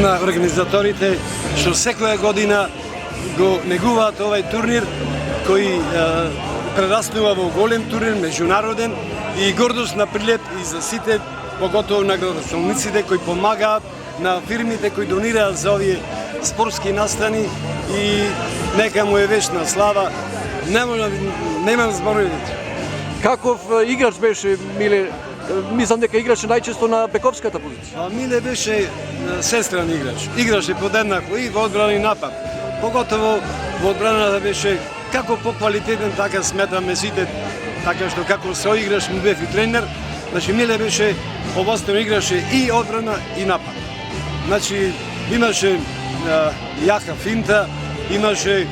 На организаторите што секоја година го негуваат овај турнир кој прераснува во голем турнир, меѓународен и гордост на Прилеп и за сите, поготово на градоначалниците кои помагаат на фирмите кои донираат за овие спортски настани и нека му е вечна слава. Немам зборови. Каков играч беше Миле? Мислам дека играше најчесто на бековската позиција. Миле беше сестран играч. Играше подеднакво и во одбрана и напад. Поготово во одбраната беше како поквалитетен, така сметаме сите, така што како соиграш му бев и тренер. Значи Миле беше обостојно играше и одбрана и напад. Значи имаше јака финта, имаше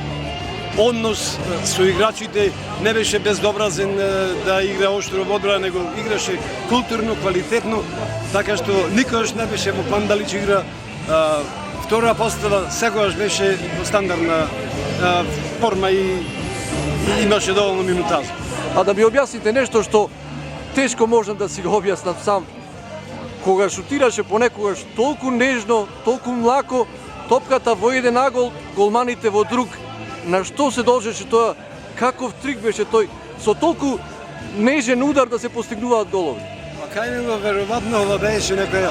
однос со играчите, не беше безобразен да игра оштро во одбрана, него играше културно, квалитетно, така што никогаш не беше во пандалич игра. Втора постава секогаш беше во стандардна форма и имаше доволно минутажа. А да ми објасните нешто што тешко можам да си го објаснам сам. Кога шутираше понекогаш толку нежно, толку млако, топката во еден агол, голманите во друг. На што се должеше тоа? Каков трик беше тој? Со толку нежен удар да се постигнуваат голови. Па кај него веројатно ова беше некоја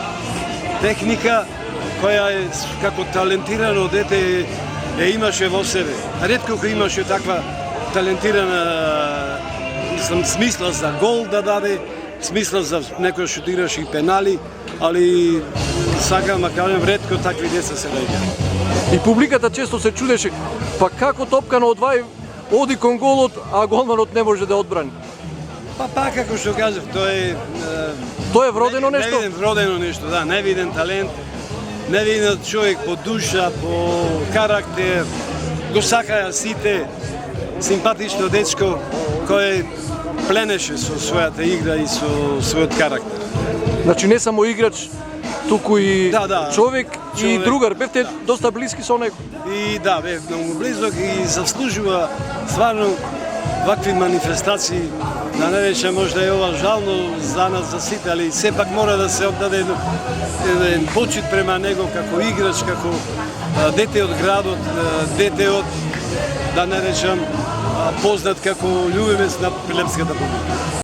техника која е како талентирано дете е имаше во себе. Ретко кој имаше таква талентирана смисла за гол да даде, смисла за некој шутираше и пенали, али сакам да кажам ретко такви деца се најдат. И публиката често се чудеше, па како топка на одвај оди кон голот, а голманот не може да одбрани. Па како што кажав, Тоа е вродено нешто? Невиден вродено нешто, да, невиден талент, невиден човек по душа, по карактер, го сакаја сите, симпатично дечко кој пленеше со својата игра и со својот карактер. Значи не само играч, туку и човек и другар. Бевте доста блиски со него. И да, бев многу близок и заслужува стварно вакви манифестации. Да не речем, можда е ова жално за нас, за сите, али сепак мора да се оддаде еден почит према него како играч, како дете од градот, дете од, да не речем, познат како љубимец на прилепската публика.